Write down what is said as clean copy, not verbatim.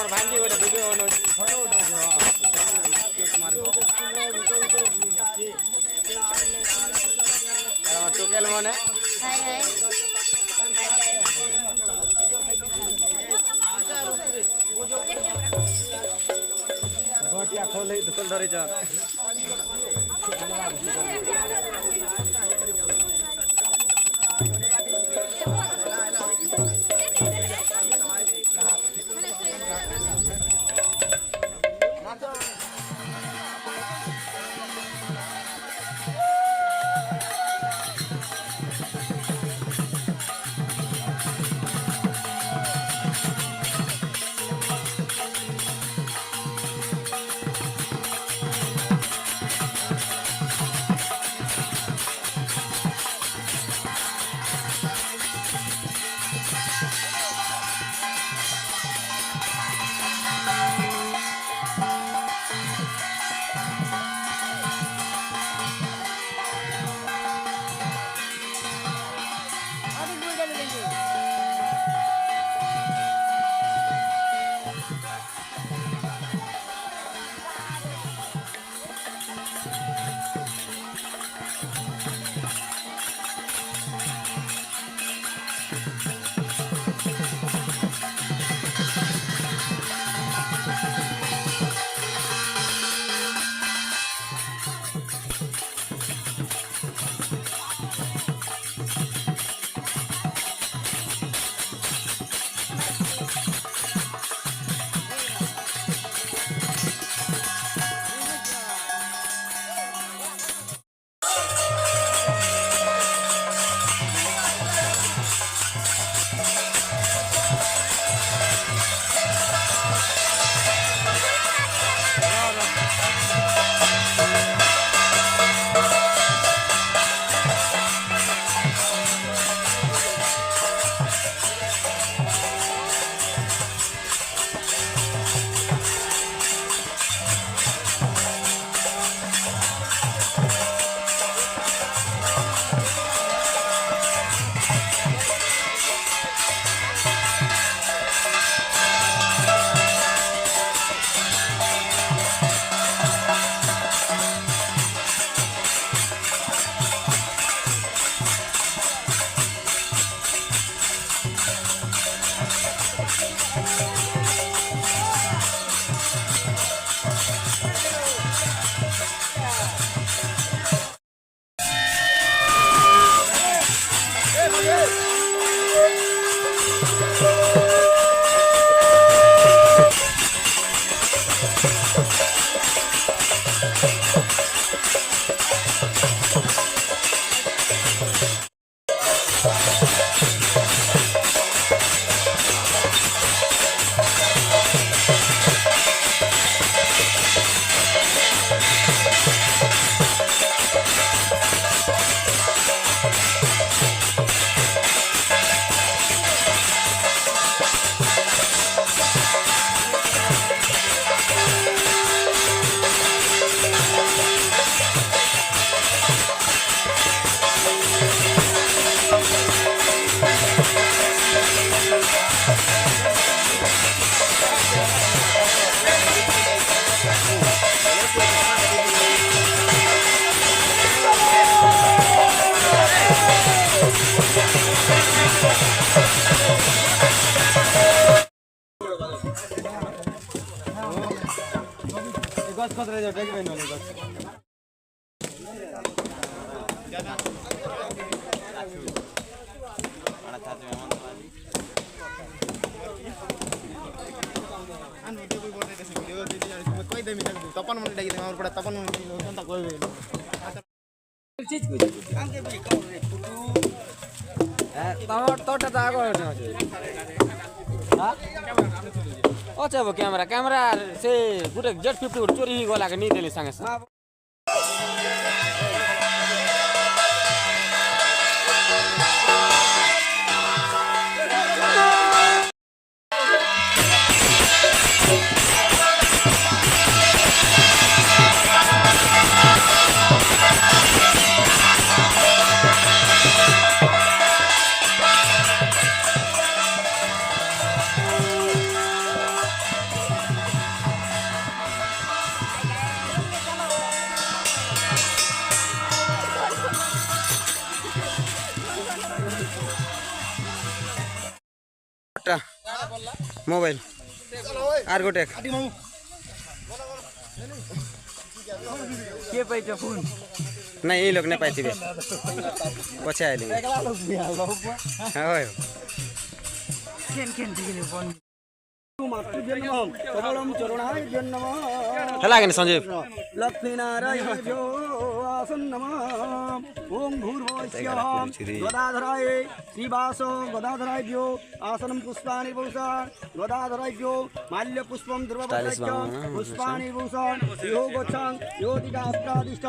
भांजी गोटे video बनौछि photo उठाउछि टोकेल मने हाय हाय गोटिया खोले दुकान धरे छ गस खतरे जो टेक बेन वाले गस बड़ा छाते में मन अन वीडियो कोई बोलते कैसे वीडियो दे जाने कोई दे मिनट तपन मन डाकी हमर पड़ा तपन मन कोन कोई चीज को आंगे भाई कौन रे तमर तोटा त आगो हां अच्छा वो कैमरा से गुटे Z50 चोरी ही गला के नहीं देली संगे संग মোবাইল আর গোটে କିଏ ପାଇଛ ଫୋନ୍ না এই লোক না পাইছিবে পছে আইলি হয় হেলা কেন সঞ্জীব লক্ষ্মীনারায়ণ ওম ভূর্ভুবস্যাম গদাধরায় শ্রীবাস গদাধরায় আসনম পুষ্পাণি ভূষণ গদাধরায় মাল্য পুষ্পম ধ্রুবপত্র পুষ্পাণি ভূষণ ইহো গচ্ছং ইহোদিকা অষ্টাদিষ্ট